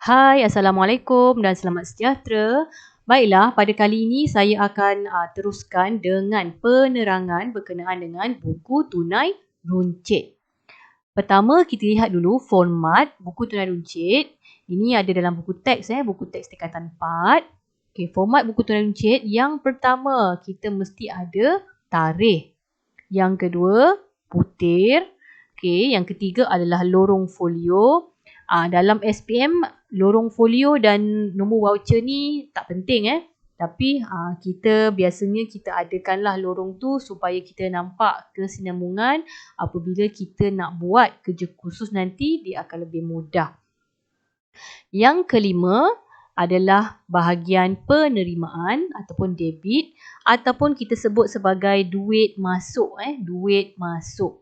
Hai, Assalamualaikum dan selamat sejahtera. Baiklah, pada kali ini saya akan teruskan dengan penerangan berkenaan dengan buku tunai runcit. Pertama, kita lihat dulu format buku tunai runcit. Ini ada dalam buku teks, buku teks tingkatan 4. Okey, format buku tunai runcit. Yang pertama, kita mesti ada tarikh. Yang kedua, putir. Okey, yang ketiga adalah lorong folio. Dalam SPM, lorong folio dan nombor voucher ni tak penting Tapi kita biasanya kita adakanlah lorong tu supaya kita nampak kesinambungan apabila kita nak buat kerja khusus nanti dia akan lebih mudah. Yang kelima adalah bahagian penerimaan ataupun debit ataupun kita sebut sebagai duit masuk duit masuk.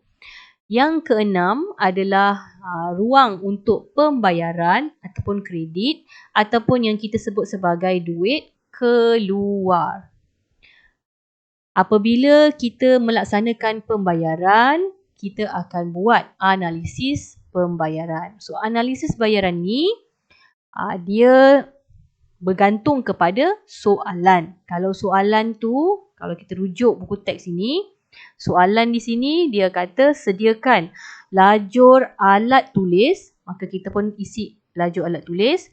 Yang keenam adalah ruang untuk pembayaran ataupun kredit ataupun yang kita sebut sebagai duit keluar. Apabila kita melaksanakan pembayaran, kita akan buat analisis pembayaran. So, analisis bayaran ni dia bergantung kepada soalan. Kalau soalan tu, kalau kita rujuk buku teks ini, soalan di sini dia kata sediakan lajur alat tulis, maka kita pun isi lajur alat tulis.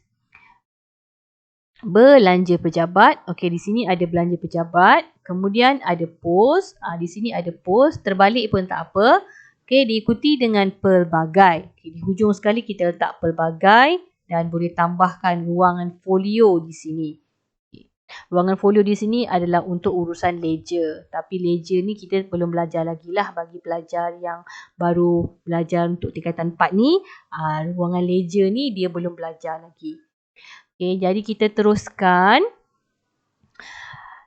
Belanja pejabat, okey di sini ada belanja pejabat, kemudian ada pos, di sini ada pos, terbalik pun tak apa. Okey, diikuti dengan pelbagai. Okey, di hujung sekali kita letak pelbagai dan boleh tambahkan ruangan folio di sini. Ruangan folio di sini adalah untuk urusan ledger. Tapi ledger ni kita belum belajar lagi lah bagi pelajar yang baru belajar untuk tingkatan 4 ni. Ruangan ledger ni dia belum belajar lagi. Okay, jadi kita teruskan.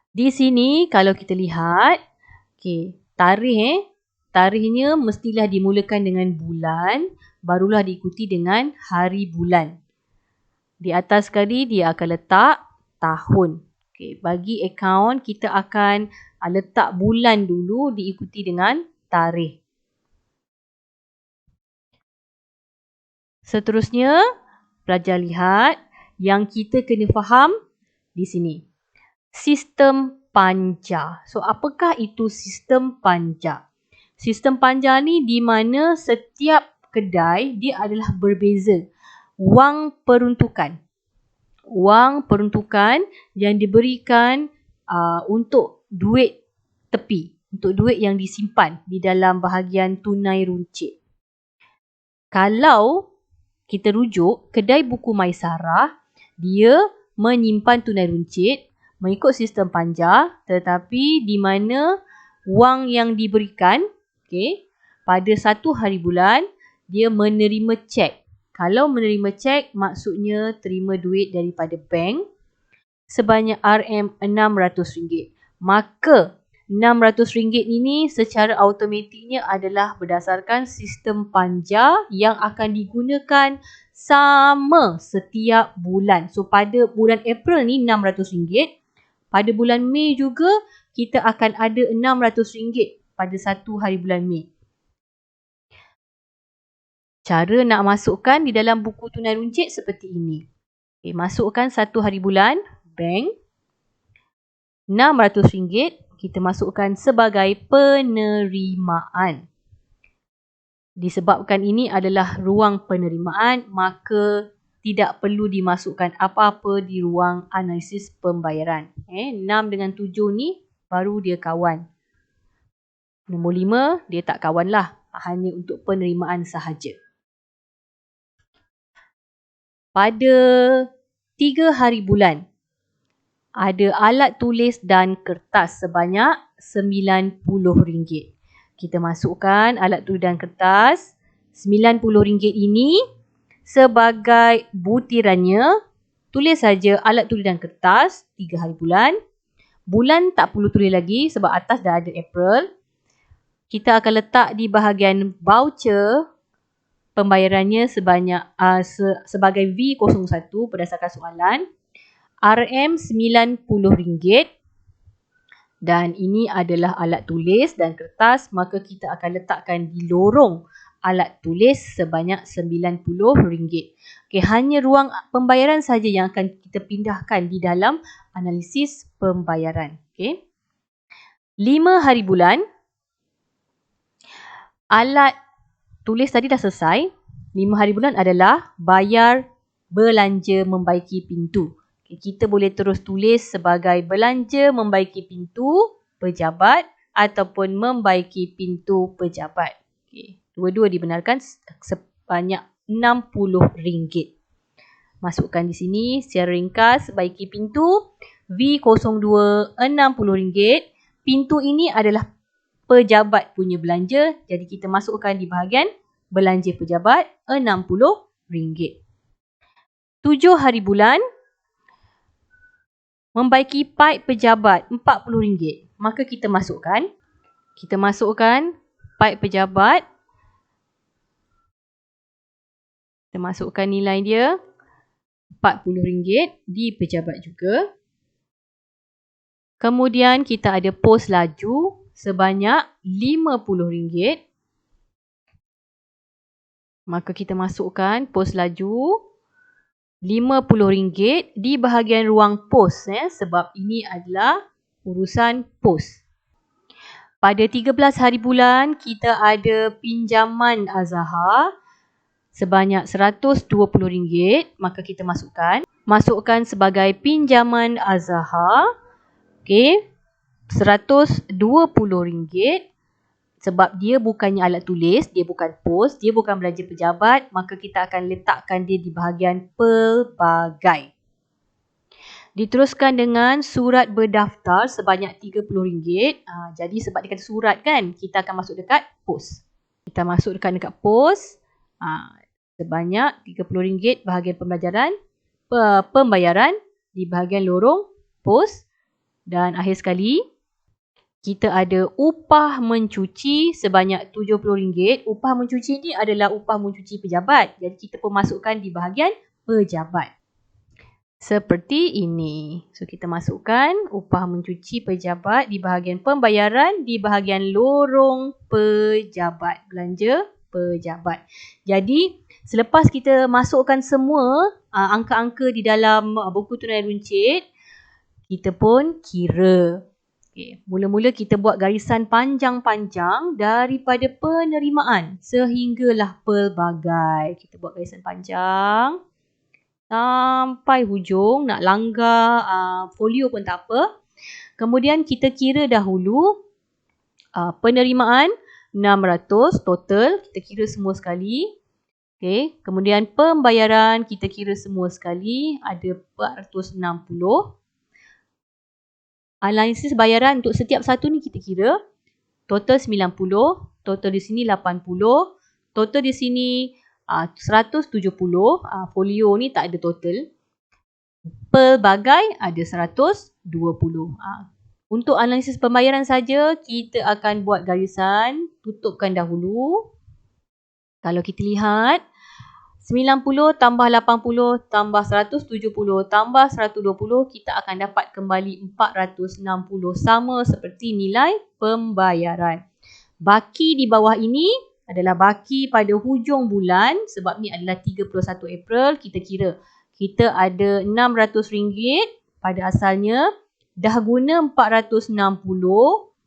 Di sini kalau kita lihat, okay, tarikh tarikhnya mestilah dimulakan dengan bulan, barulah diikuti dengan hari bulan. Di atas sekali dia akan letak tahun. Okay, bagi akaun kita akan letak bulan dulu diikuti dengan tarikh. Seterusnya, pelajar lihat yang kita kena faham di sini. Sistem panja. So, apakah itu sistem panja? Sistem panja ni di mana setiap kedai dia adalah berbeza. Wang peruntukan yang diberikan untuk duit tepi, untuk duit yang disimpan di dalam bahagian tunai runcit. Kalau kita rujuk kedai buku Maisarah, dia menyimpan tunai runcit mengikut sistem panja, tetapi di mana wang yang diberikan pada satu hari bulan dia menerima cek. Kalau menerima cek, maksudnya terima duit daripada bank sebanyak RM600. Maka RM600 ini secara automatiknya adalah berdasarkan sistem panja yang akan digunakan sama setiap bulan. So, pada bulan April ni RM600. Pada bulan Mei juga, kita akan ada RM600 pada satu hari bulan Mei. Cara nak masukkan di dalam buku tunai runcit seperti ini. Okay, masukkan satu hari bulan, bank. RM600 kita masukkan sebagai penerimaan. Disebabkan ini adalah ruang penerimaan, maka tidak perlu dimasukkan apa-apa di ruang analisis pembayaran. 6 dengan 7 ni baru dia kawan. Nombor 5 dia tak kawan lah. Hanya untuk penerimaan sahaja. Pada 3 hari bulan, ada alat tulis dan kertas sebanyak RM90. Kita masukkan alat tulis dan kertas. RM90 ini sebagai butirannya, tulis saja alat tulis dan kertas 3 hari bulan. Bulan tak perlu tulis lagi sebab atas dah ada April. Kita akan letak di bahagian voucher. Pembayarannya sebagai V01 berdasarkan soalan. RM90 dan ini adalah alat tulis dan kertas, maka kita akan letakkan di lorong alat tulis sebanyak RM90. Okey, hanya ruang pembayaran saja yang akan kita pindahkan di dalam analisis pembayaran. Okey. 5 hari bulan, alat tulis tadi dah selesai. 5 hari bulan adalah bayar belanja membaiki pintu. Okay, kita boleh terus tulis sebagai belanja membaiki pintu pejabat ataupun membaiki pintu pejabat. Okay, dua-dua dibenarkan sebanyak RM60. Masukkan di sini secara ringkas, baiki pintu V02 RM60. Pintu ini adalah pejabat punya belanja, jadi kita masukkan di bahagian belanja pejabat RM60. 7 hari bulan, membaiki paip pejabat RM40. Maka kita masukkan paip pejabat. Kita masukkan nilai dia RM40 di pejabat juga. Kemudian kita ada pos laju sebanyak RM50. Maka kita masukkan pos laju RM50 di bahagian ruang pos, sebab ini adalah urusan pos. Pada 13 hari bulan, kita ada pinjaman Azahar sebanyak RM120. Maka kita masukkan sebagai pinjaman Azahar. Okey, RM120. Sebab dia bukannya alat tulis, dia bukan pos, dia bukan belanja pejabat, maka kita akan letakkan dia di bahagian pelbagai. Diteruskan dengan surat berdaftar sebanyak RM30. Jadi sebab dia kata surat kan, kita akan masuk dekat pos. Kita masuk dekat pos sebanyak RM30 bahagian pembayaran di bahagian lorong pos. Dan akhir sekali, kita ada upah mencuci sebanyak RM70. Upah mencuci ni adalah upah mencuci pejabat. Jadi kita pun masukkan di bahagian pejabat. Seperti ini. So kita masukkan upah mencuci pejabat di bahagian pembayaran di bahagian lorong pejabat. Belanja pejabat. Jadi selepas kita masukkan semua angka-angka di dalam buku tunai runcit, kita pun kira. Okay. Mula-mula kita buat garisan panjang-panjang daripada penerimaan sehinggalah pelbagai. Kita buat garisan panjang sampai hujung, nak langgar folio pun tak apa. Kemudian kita kira dahulu penerimaan 600 total, kita kira semua sekali. Okay. Kemudian pembayaran kita kira semua sekali, ada 460. Analisis bayaran untuk setiap satu ni kita kira. Total 90, total di sini 80, total di sini 170. Folio ni tak ada total. Pelbagai ada 120. Untuk analisis pembayaran saja, kita akan buat garisan, tutupkan dahulu. Kalau kita lihat, 90 tambah 80 tambah 170 tambah 120, kita akan dapat kembali 460, sama seperti nilai pembayaran. Baki di bawah ini adalah baki pada hujung bulan, sebab ni adalah 31 April. Kita kira, kita ada RM600 pada asalnya, dah guna 460,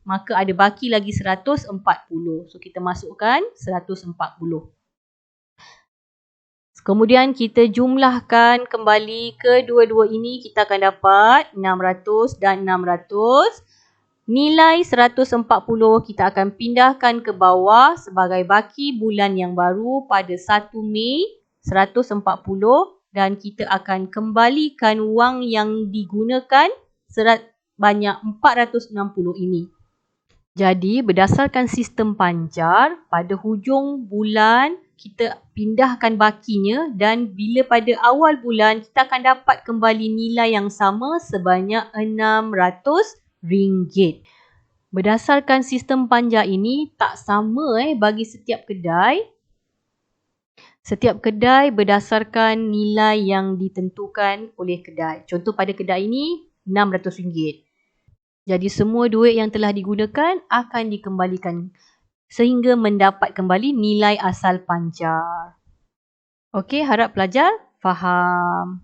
maka ada baki lagi 140. So kita masukkan 140. Kemudian kita jumlahkan kembali kedua-dua ini, kita akan dapat 600 dan 600. Nilai 140 kita akan pindahkan ke bawah sebagai baki bulan yang baru pada 1 Mei 140, dan kita akan kembalikan wang yang digunakan sebanyak 460 ini. Jadi berdasarkan sistem panjar, pada hujung bulan kita pindahkan bakinya, dan bila pada awal bulan kita akan dapat kembali nilai yang sama sebanyak RM600. Berdasarkan sistem panjar ini tak sama bagi setiap kedai. Setiap kedai berdasarkan nilai yang ditentukan oleh kedai. Contoh pada kedai ini RM600. Jadi semua duit yang telah digunakan akan dikembalikan sehingga mendapat kembali nilai asal panjar. Okey, harap pelajar faham.